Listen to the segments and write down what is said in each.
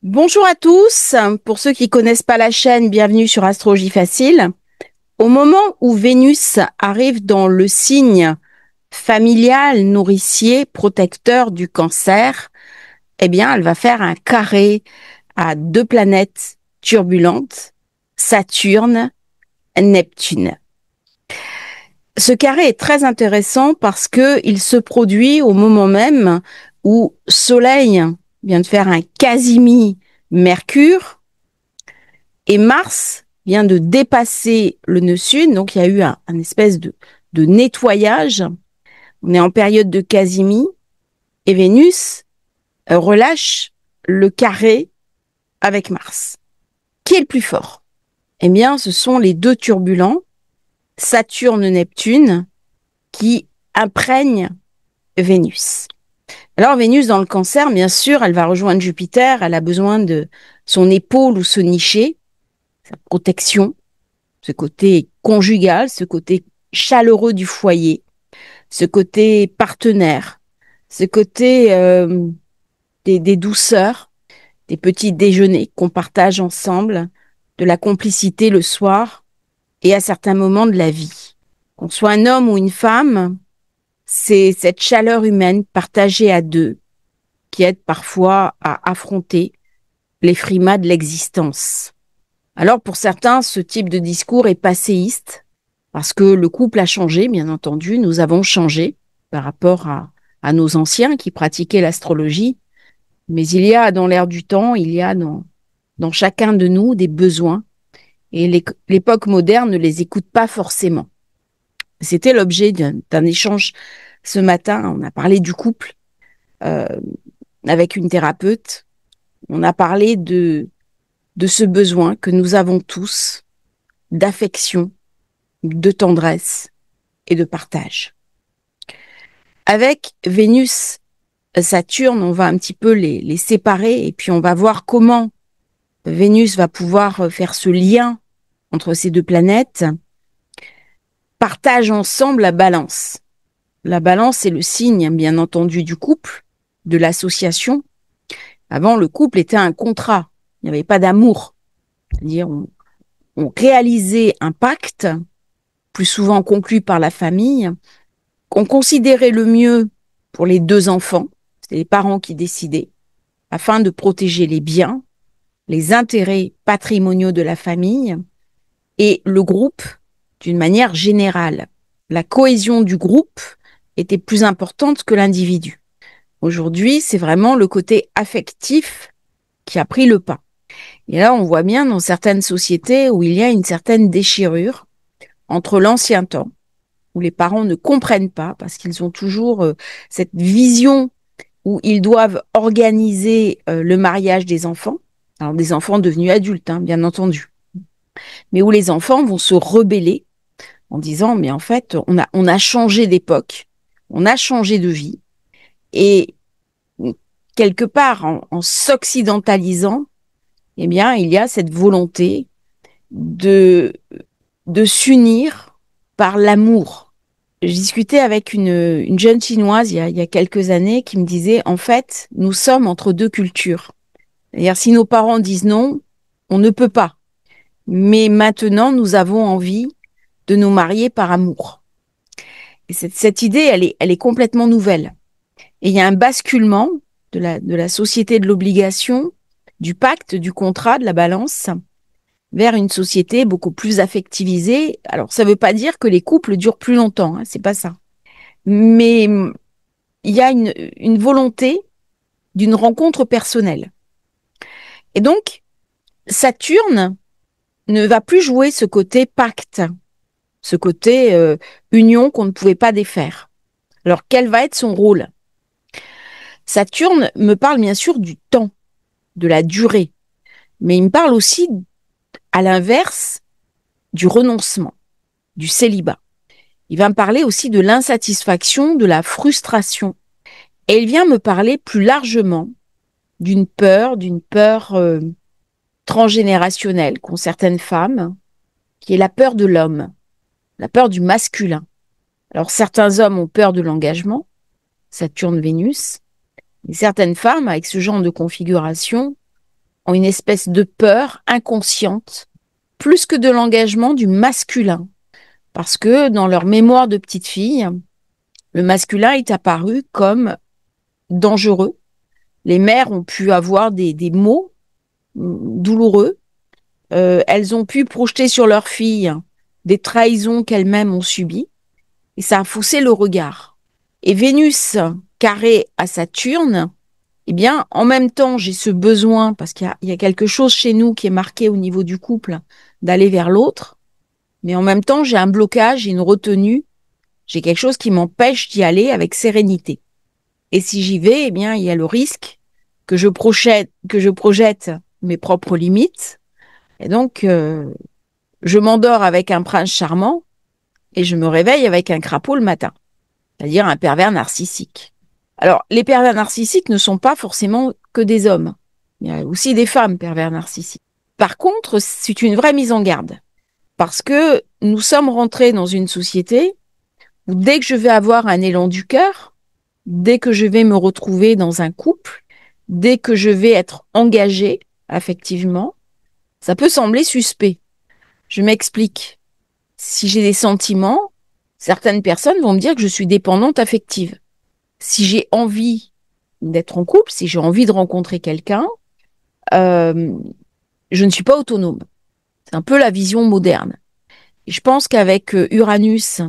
Bonjour à tous. Pour ceux qui connaissent pas la chaîne, bienvenue sur Astrologie Facile. Au moment où Vénus arrive dans le signe familial, nourricier, protecteur du Cancer, eh bien, elle va faire un carré à deux planètes turbulentes, Saturne et Neptune. Ce carré est très intéressant parce que il se produit au moment même où Soleil vient de faire un quasimi-Mercure et Mars vient de dépasser le nœud sud, donc il y a eu un espèce de nettoyage. On est en période de quasimi et Vénus relâche le carré avec Mars. Qui est le plus fort? Eh bien, ce sont les deux turbulents, Saturne-Neptune, qui imprègnent Vénus. Alors Vénus dans le Cancer, bien sûr, elle va rejoindre Jupiter, elle a besoin de son épaule ou se nicher, sa protection, ce côté conjugal, ce côté chaleureux du foyer, ce côté partenaire, ce côté des douceurs, des petits déjeuners qu'on partage ensemble, de la complicité le soir et à certains moments de la vie. Qu'on soit un homme ou une femme, c'est cette chaleur humaine partagée à deux qui aide parfois à affronter les frimas de l'existence. Alors pour certains, ce type de discours est passéiste, parce que le couple a changé, bien entendu, nous avons changé par rapport à nos anciens qui pratiquaient l'astrologie, mais il y a dans l'air du temps, il y a dans chacun de nous des besoins, et l'époque moderne ne les écoute pas forcément. C'était l'objet d'un échange ce matin, on a parlé du couple euh, avec une thérapeute, on a parlé de ce besoin que nous avons tous d'affection, de tendresse et de partage. Avec Vénus, Saturne, on va un petit peu les séparer et puis on va voir comment Vénus va pouvoir faire ce lien entre ces deux planètes. Partage ensemble la balance. La balance, c'est le signe, bien entendu, du couple, de l'association. Avant, le couple était un contrat. Il n'y avait pas d'amour. C'est-à-dire, on réalisait un pacte, plus souvent conclu par la famille, qu'on considérait le mieux pour les deux enfants, c'est les parents qui décidaient, afin de protéger les biens, les intérêts patrimoniaux de la famille et le groupe d'une manière générale. La cohésion du groupe était plus importante que l'individu. Aujourd'hui, c'est vraiment le côté affectif qui a pris le pas. Et là, on voit bien dans certaines sociétés où il y a une certaine déchirure entre l'ancien temps, où les parents ne comprennent pas parce qu'ils ont toujours cette vision où ils doivent organiser le mariage des enfants, alors des enfants devenus adultes, hein, bien entendu, mais où les enfants vont se rebeller en disant, mais en fait, on a changé d'époque, on a changé de vie, et quelque part, en s'occidentalisant, eh bien, il y a cette volonté de, de s'unir par l'amour. Je discutais avec une jeune chinoise il y a quelques années qui me disait, en fait, nous sommes entre deux cultures. C'est-à-dire, si nos parents disent non, on ne peut pas. Mais maintenant, nous avons envie de nous marier par amour. Et cette idée, elle est complètement nouvelle. Et il y a un basculement de la société de l'obligation, du pacte, du contrat, de la balance, vers une société beaucoup plus affectivisée. Alors, ça ne veut pas dire que les couples durent plus longtemps, hein, c'est pas ça. Mais il y a une volonté d'une rencontre personnelle. Et donc, Saturne ne va plus jouer ce côté pacte, ce côté union qu'on ne pouvait pas défaire. Alors, quel va être son rôle? Saturne me parle bien sûr du temps, de la durée, mais il me parle aussi, à l'inverse, du renoncement, du célibat. Il va me parler aussi de l'insatisfaction, de la frustration. Et il vient me parler plus largement d'une peur transgénérationnelle qu'ont certaines femmes, qui est la peur de l'homme, la peur du masculin. Alors certains hommes ont peur de l'engagement, Saturne-Vénus, et certaines femmes, avec ce genre de configuration, ont une espèce de peur inconsciente, plus que de l'engagement du masculin. Parce que dans leur mémoire de petite fille, le masculin est apparu comme dangereux. Les mères ont pu avoir des mots douloureux. Elles ont pu projeter sur leurs filles des trahisons qu'elles-mêmes ont subies. Et ça a faussé le regard. Et Vénus carré à Saturne, eh bien, en même temps, j'ai ce besoin, parce qu'il y a quelque chose chez nous qui est marqué au niveau du couple, d'aller vers l'autre. Mais en même temps, j'ai un blocage, une retenue. J'ai quelque chose qui m'empêche d'y aller avec sérénité. Et si j'y vais, eh bien, il y a le risque que je projette mes propres limites. Et donc, je m'endors avec un prince charmant et je me réveille avec un crapaud le matin, c'est-à-dire un pervers narcissique. Alors, les pervers narcissiques ne sont pas forcément que des hommes. Il y a aussi des femmes pervers narcissiques. Par contre, c'est une vraie mise en garde. Parce que nous sommes rentrés dans une société où dès que je vais avoir un élan du cœur, dès que je vais me retrouver dans un couple, dès que je vais être engagée affectivement, ça peut sembler suspect. Je m'explique. Si j'ai des sentiments, certaines personnes vont me dire que je suis dépendante affective. Si j'ai envie d'être en couple, si j'ai envie de rencontrer quelqu'un, je ne suis pas autonome. C'est un peu la vision moderne. Et je pense qu'avec Uranus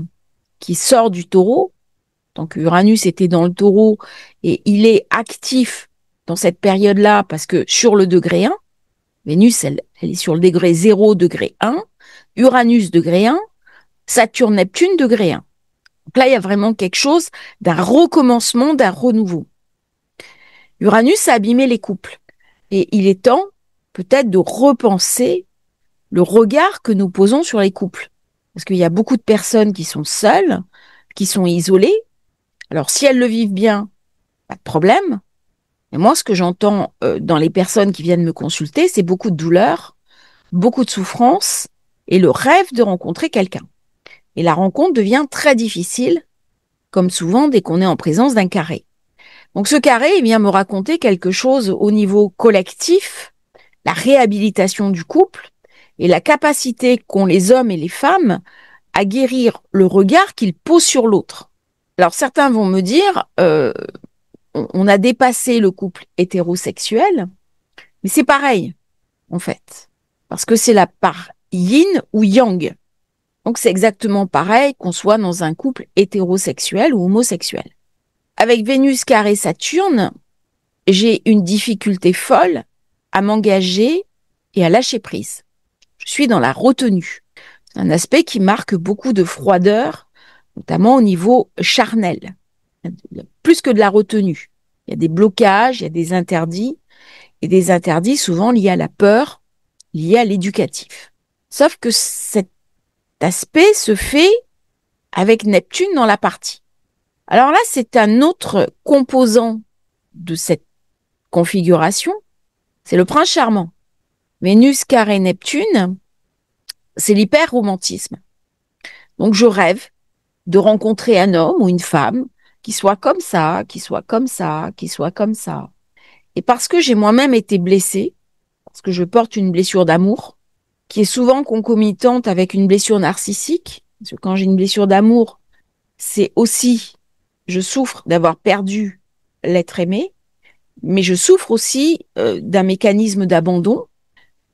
qui sort du taureau, donc Uranus était dans le taureau et il est actif dans cette période-là parce que sur le degré 1, Vénus, elle est sur le degré 0, degré 1, Uranus degré 1, Saturne, Neptune degré 1. Donc là, il y a vraiment quelque chose d'un recommencement, d'un renouveau. Uranus a abîmé les couples et il est temps peut-être de repenser le regard que nous posons sur les couples. Parce qu'il y a beaucoup de personnes qui sont seules, qui sont isolées. Alors, si elles le vivent bien, pas de problème. Mais moi, ce que j'entends dans les personnes qui viennent me consulter, c'est beaucoup de douleur, beaucoup de souffrance et le rêve de rencontrer quelqu'un. Et la rencontre devient très difficile, comme souvent dès qu'on est en présence d'un carré. Donc ce carré, il vient me raconter quelque chose au niveau collectif, la réhabilitation du couple et la capacité qu'ont les hommes et les femmes à guérir le regard qu'ils posent sur l'autre. Alors certains vont me dire, on a dépassé le couple hétérosexuel, mais c'est pareil, en fait, parce que c'est la part yin ou yang. Donc c'est exactement pareil qu'on soit dans un couple hétérosexuel ou homosexuel. Avec Vénus carré Saturne, j'ai une difficulté folle à m'engager et à lâcher prise. Je suis dans la retenue. C'est un aspect qui marque beaucoup de froideur, notamment au niveau charnel. Il y a plus que de la retenue. Il y a des blocages, il y a des interdits, et des interdits souvent liés à la peur, liés à l'éducatif. Sauf que cet aspect se fait avec Neptune dans la partie. Alors là, c'est un autre composant de cette configuration, c'est le prince charmant. Vénus carré Neptune, c'est l'hyper-romantisme. Donc je rêve de rencontrer un homme ou une femme qui soit comme ça, qui soit comme ça, qui soit comme ça. Et parce que j'ai moi-même été blessée, parce que je porte une blessure d'amour, qui est souvent concomitante avec une blessure narcissique, parce que quand j'ai une blessure d'amour, c'est aussi, je souffre d'avoir perdu l'être aimé, mais je souffre aussi d'un mécanisme d'abandon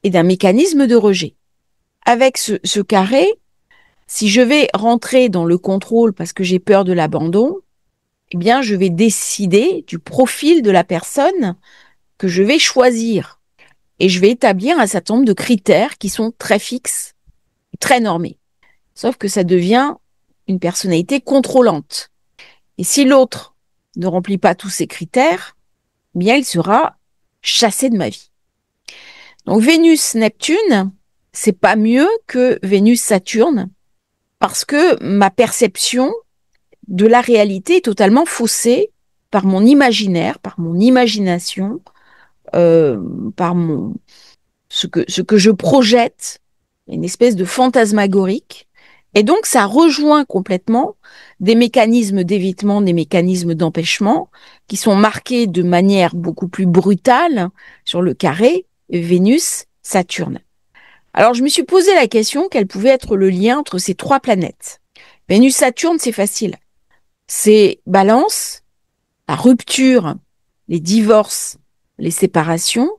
et d'un mécanisme de rejet. Avec ce carré, si je vais rentrer dans le contrôle parce que j'ai peur de l'abandon, eh bien, je vais décider du profil de la personne que je vais choisir. Et je vais établir un certain nombre de critères qui sont très fixes, très normés. Sauf que ça devient une personnalité contrôlante. Et si l'autre ne remplit pas tous ces critères, eh bien, il sera chassé de ma vie. Donc, Vénus-Neptune, c'est pas mieux que Vénus-Saturne, parce que ma perception de la réalité est totalement faussée par mon imaginaire, par mon imagination, par ce que je projette, une espèce de fantasmagorique. Et donc, ça rejoint complètement des mécanismes d'évitement, des mécanismes d'empêchement qui sont marqués de manière beaucoup plus brutale sur le carré Vénus-Saturne. Alors, je me suis posé la question quel pouvait être le lien entre ces 3 planètes. Vénus-Saturne, c'est facile. C'est Balance, la rupture, les divorces, les séparations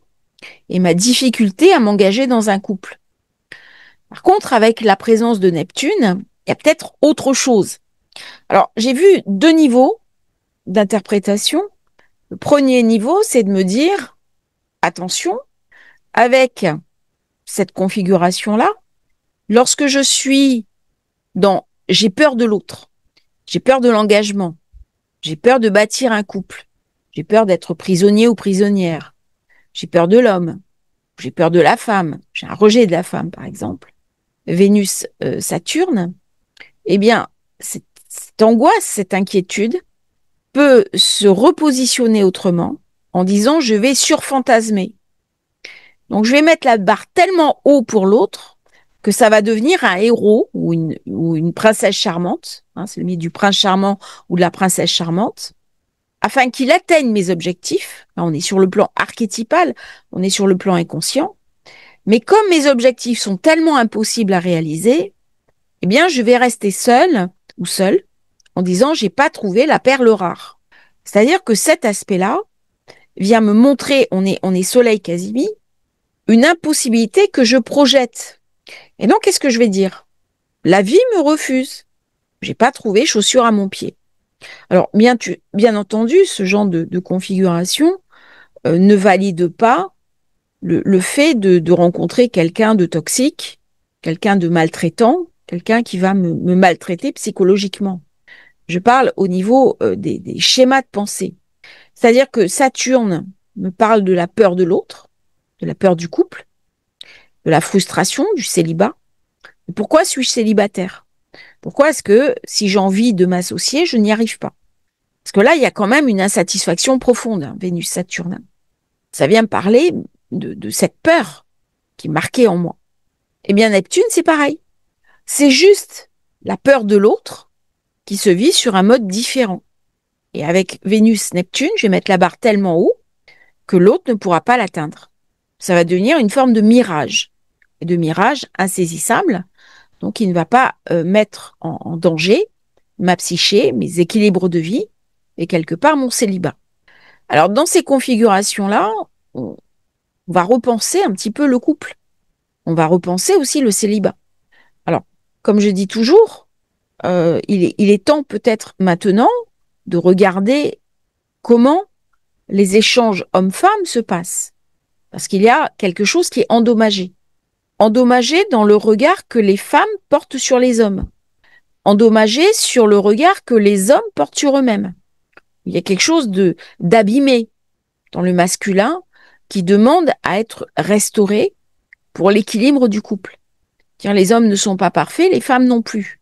et ma difficulté à m'engager dans un couple. Par contre, avec la présence de Neptune, il y a peut-être autre chose. Alors, j'ai vu 2 niveaux d'interprétation. Le premier niveau, c'est de me dire, attention, avec cette configuration-là, lorsque je suis dans j'ai peur de l'autre, j'ai peur de l'engagement, j'ai peur de bâtir un couple, j'ai peur d'être prisonnier ou prisonnière, j'ai peur de l'homme, j'ai peur de la femme, j'ai un rejet de la femme par exemple, Vénus, Saturne, eh bien, cette angoisse, cette inquiétude peut se repositionner autrement en disant je vais surfantasmer. Donc je vais mettre la barre tellement haut pour l'autre que ça va devenir un héros ou une princesse charmante, hein, c'est le mythe du prince charmant ou de la princesse charmante, afin qu'il atteigne mes objectifs. Là, on est sur le plan archétypal, on est sur le plan inconscient. Mais comme mes objectifs sont tellement impossibles à réaliser, eh bien, je vais rester seule ou seule en disant j'ai pas trouvé la perle rare. C'est-à-dire que cet aspect-là vient me montrer, on est soleil Casimi, une impossibilité que je projette. Et donc, qu'est-ce que je vais dire? La vie me refuse. J'ai pas trouvé chaussure à mon pied. Alors, bien entendu, ce genre de configuration ne valide pas le fait de rencontrer quelqu'un de toxique, quelqu'un de maltraitant, quelqu'un qui va me maltraiter psychologiquement. Je parle au niveau des schémas de pensée. C'est-à-dire que Saturne me parle de la peur de l'autre, de la peur du couple, de la frustration, du célibat. Et pourquoi suis-je célibataire? Pourquoi est-ce que si j'ai envie de m'associer, je n'y arrive pas? Parce que là, il y a quand même une insatisfaction profonde, hein, Vénus-Saturne. Ça vient me parler de cette peur qui est marquée en moi. Eh bien, Neptune, c'est pareil. C'est juste la peur de l'autre qui se vit sur un mode différent. Et avec Vénus-Neptune, je vais mettre la barre tellement haut que l'autre ne pourra pas l'atteindre. Ça va devenir une forme de mirage. Et de mirage insaisissable, donc il ne va pas mettre en danger ma psyché, mes équilibres de vie et quelque part mon célibat. Alors dans ces configurations-là, on va repenser un petit peu le couple. On va repenser aussi le célibat. Alors, comme je dis toujours, il est temps peut-être maintenant de regarder comment les échanges hommes-femmes se passent. Parce qu'il y a quelque chose qui est endommagé. Endommagé dans le regard que les femmes portent sur les hommes. Endommagé sur le regard que les hommes portent sur eux-mêmes. Il y a quelque chose d'abîmé dans le masculin qui demande à être restauré pour l'équilibre du couple. Car les hommes ne sont pas parfaits, les femmes non plus.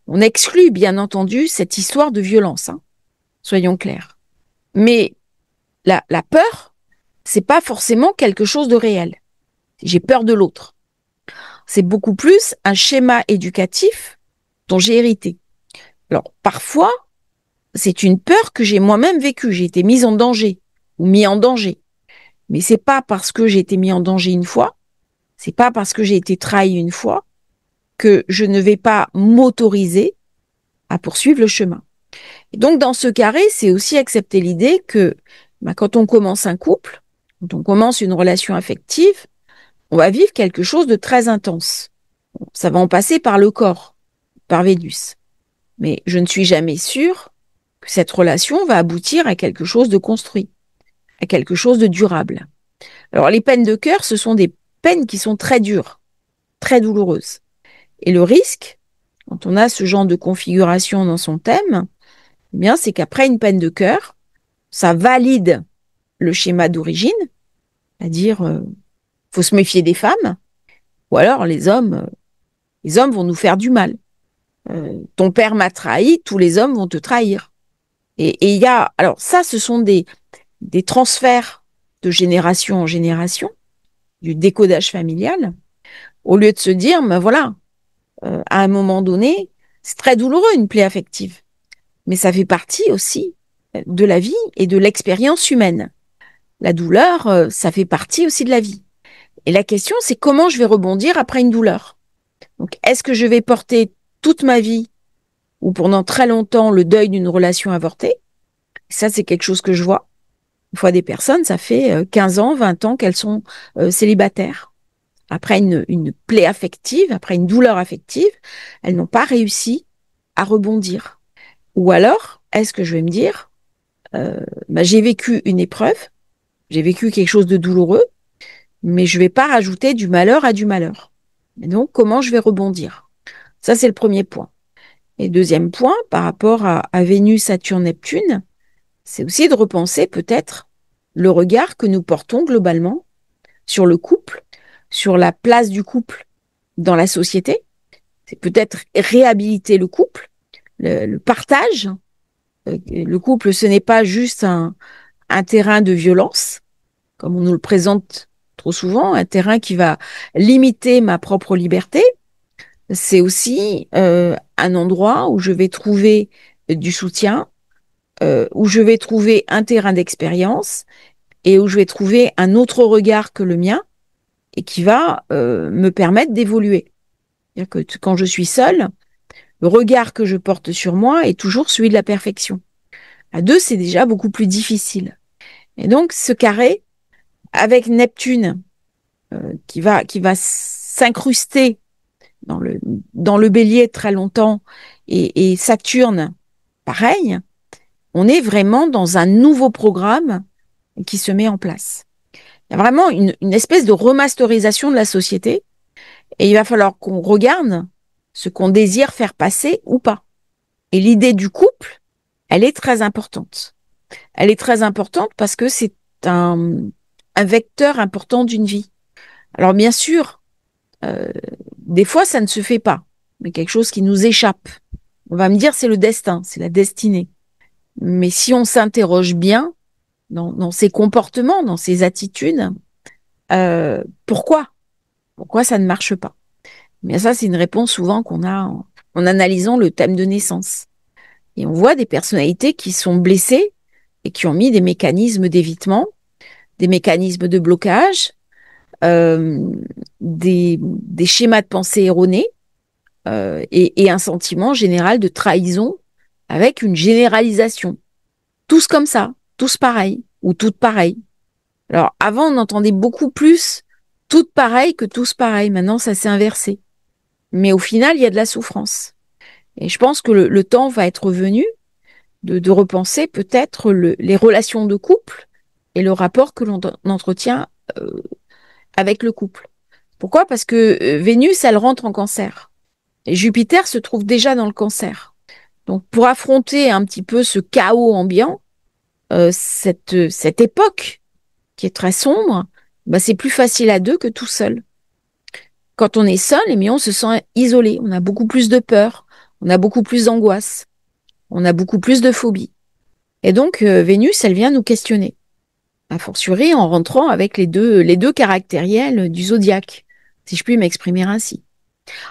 On exclut bien entendu cette histoire de violence, hein, soyons clairs. Mais la peur, c'est pas forcément quelque chose de réel. J'ai peur de l'autre. C'est beaucoup plus un schéma éducatif dont j'ai hérité. Alors parfois, c'est une peur que j'ai moi-même vécue. J'ai été mise en danger ou mis en danger. Mais c'est pas parce que j'ai été mis en danger une fois, c'est pas parce que j'ai été trahi une fois que je ne vais pas m'autoriser à poursuivre le chemin. Et donc dans ce carré, c'est aussi accepter l'idée que quand on commence un couple, quand on commence une relation affective, on va vivre quelque chose de très intense. Ça va en passer par le corps, par Vénus. Mais je ne suis jamais sûre que cette relation va aboutir à quelque chose de construit, à quelque chose de durable. Alors les peines de cœur, ce sont des peines qui sont très dures, très douloureuses. Et le risque, quand on a ce genre de configuration dans son thème, eh bien, c'est qu'après une peine de cœur, ça valide le schéma d'origine, c'est-à-dire faut se méfier des femmes, ou alors les hommes vont nous faire du mal. Ton père m'a trahi, tous les hommes vont te trahir. Et il y a, alors ça, ce sont des transferts de génération en génération, du décodage familial, au lieu de se dire, ben voilà, à un moment donné, c'est très douloureux une plaie affective, mais ça fait partie aussi de la vie et de l'expérience humaine. La douleur, ça fait partie aussi de la vie. Et la question, c'est comment je vais rebondir après une douleur. Donc, est-ce que je vais porter toute ma vie ou pendant très longtemps le deuil d'une relation avortée? Ça, c'est quelque chose que je vois. Une fois des personnes, ça fait 15 ans, 20 ans qu'elles sont célibataires. Après une plaie affective, après une douleur affective, elles n'ont pas réussi à rebondir. Ou alors, est-ce que je vais me dire, j'ai vécu une épreuve, j'ai vécu quelque chose de douloureux, mais je ne vais pas rajouter du malheur à du malheur. Et donc, comment je vais rebondir? Ça, c'est le premier point. Et deuxième point, par rapport à Vénus, Saturne, Neptune, c'est aussi de repenser peut-être le regard que nous portons globalement sur le couple, sur la place du couple dans la société. C'est peut-être réhabiliter le couple, le partage. Le couple, ce n'est pas juste un terrain de violence, comme on nous le présente trop souvent, un terrain qui va limiter ma propre liberté. C'est aussi un endroit où je vais trouver du soutien, où je vais trouver un terrain d'expérience et où je vais trouver un autre regard que le mien et qui va me permettre d'évoluer. C'est-à-dire que quand je suis seule, le regard que je porte sur moi est toujours celui de la perfection. À deux, c'est déjà beaucoup plus difficile. Et donc, ce carré, avec Neptune, qui va s'incruster dans le bélier très longtemps, et Saturne, pareil, on est vraiment dans un nouveau programme qui se met en place. Il y a vraiment une espèce de remasterisation de la société, et il va falloir qu'on regarde ce qu'on désire faire passer ou pas. Et l'idée du couple, elle est très importante. Elle est très importante parce que c'est un vecteur important d'une vie. Alors bien sûr, des fois ça ne se fait pas, mais quelque chose qui nous échappe. On va me dire c'est le destin, c'est la destinée. Mais si on s'interroge bien dans ses comportements, dans ses attitudes, pourquoi ça ne marche pas? Mais ça, c'est une réponse souvent qu'on a en analysant le thème de naissance. Et on voit des personnalités qui sont blessées et qui ont mis des mécanismes d'évitement, des mécanismes de blocage, des schémas de pensée erronés et un sentiment général de trahison avec une généralisation. Tous comme ça, tous pareils ou toutes pareilles. Alors avant, on entendait beaucoup plus toutes pareilles que tous pareils. Maintenant, ça s'est inversé. Mais au final, il y a de la souffrance. Et je pense que le temps va être venu de repenser peut-être les relations de couple et le rapport que l'on entretient avec le couple. Pourquoi? Parce que Vénus, elle rentre en Cancer. Et Jupiter se trouve déjà dans le Cancer. Donc pour affronter un petit peu ce chaos ambiant, cette époque qui est très sombre, c'est plus facile à deux que tout seul. Quand on est seul, on se sent isolé, on a beaucoup plus de peur, on a beaucoup plus d'angoisse, on a beaucoup plus de phobie. Et donc Vénus, elle vient nous questionner. A fortiori en rentrant avec les deux caractériels du zodiaque, si je puis m'exprimer ainsi.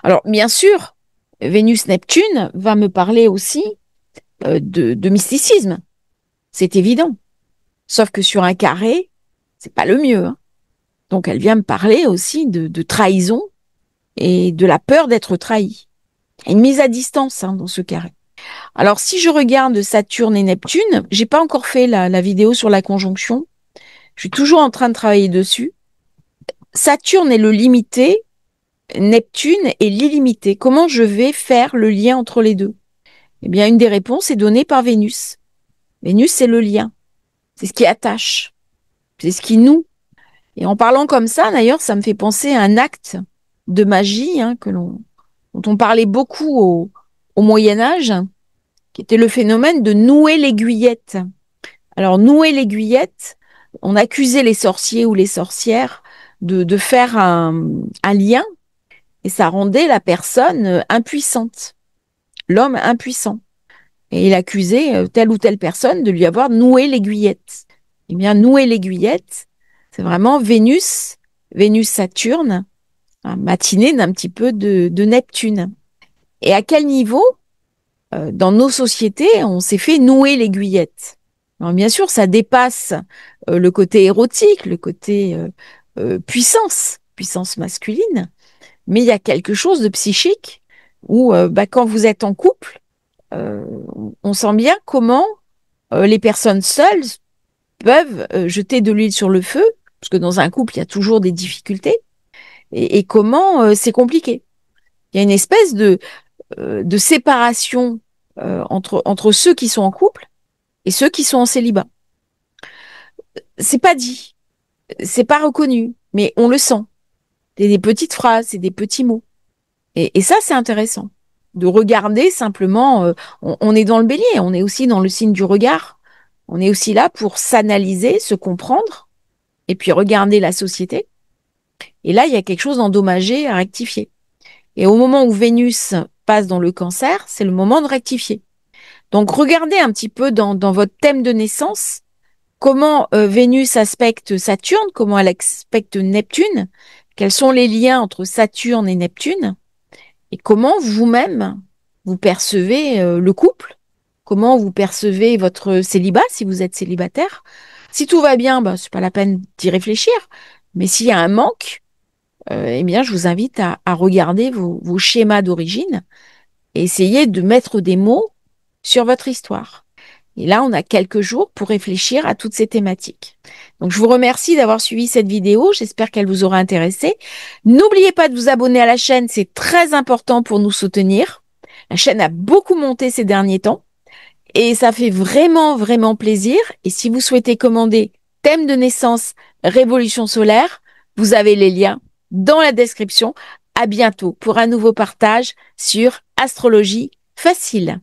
Alors bien sûr, Vénus-Neptune va me parler aussi de mysticisme, c'est évident. Sauf que sur un carré, c'est pas le mieux. Hein. Donc elle vient me parler aussi de trahison et de la peur d'être trahi. Il y a une mise à distance dans ce carré. Alors si je regarde Saturne et Neptune, j'ai pas encore fait la vidéo sur la conjonction. Je suis toujours en train de travailler dessus. Saturne est le limité, Neptune est l'illimité. Comment je vais faire le lien entre les deux? Eh bien, une des réponses est donnée par Vénus. Vénus, c'est le lien. C'est ce qui attache. C'est ce qui noue. Et en parlant comme ça, d'ailleurs, ça me fait penser à un acte de magie dont on parlait beaucoup au Moyen-Âge, qui était le phénomène de nouer l'aiguillette. Alors, nouer l'aiguillette, on accusait les sorciers ou les sorcières de faire un lien et ça rendait la personne impuissante, l'homme impuissant. Et il accusait telle ou telle personne de lui avoir noué l'aiguillette. Eh bien, nouer l'aiguillette, c'est vraiment Vénus-Saturne, matinée d'un petit peu de Neptune. Et à quel niveau, dans nos sociétés, on s'est fait nouer l'aiguillette? Alors, bien sûr, ça dépasse le côté érotique, le côté puissance. puissance masculine, mais il y a quelque chose de psychique où quand vous êtes en couple, euh, on sent bien comment les personnes seules peuvent jeter de l'huile sur le feu, parce que dans un couple, il y a toujours des difficultés, et comment c'est compliqué. Il y a une espèce de séparation entre ceux qui sont en couple et ceux qui sont en célibat. C'est pas dit, c'est pas reconnu, mais on le sent. C'est des petites phrases, c'est des petits mots. Et ça, c'est intéressant. De regarder simplement, on est dans le bélier, on est aussi dans le signe du regard. On est aussi là pour s'analyser, se comprendre, et puis regarder la société. Et là, il y a quelque chose d'endommagé à rectifier. Et au moment où Vénus passe dans le cancer, c'est le moment de rectifier. Donc, regardez un petit peu dans votre thème de naissance comment Vénus aspecte Saturne, comment elle aspecte Neptune, quels sont les liens entre Saturne et Neptune, et comment vous-même vous percevez le couple, comment vous percevez votre célibat si vous êtes célibataire. Si tout va bien, c'est pas la peine d'y réfléchir, mais s'il y a un manque, eh bien, je vous invite à regarder vos schémas d'origine et essayer de mettre des mots sur votre histoire. Et là, on a quelques jours pour réfléchir à toutes ces thématiques. Donc, je vous remercie d'avoir suivi cette vidéo. J'espère qu'elle vous aura intéressé. N'oubliez pas de vous abonner à la chaîne. C'est très important pour nous soutenir. La chaîne a beaucoup monté ces derniers temps et ça fait vraiment, vraiment plaisir. Et si vous souhaitez commander thème de naissance, révolution solaire, vous avez les liens dans la description. À bientôt pour un nouveau partage sur Astrologie facile.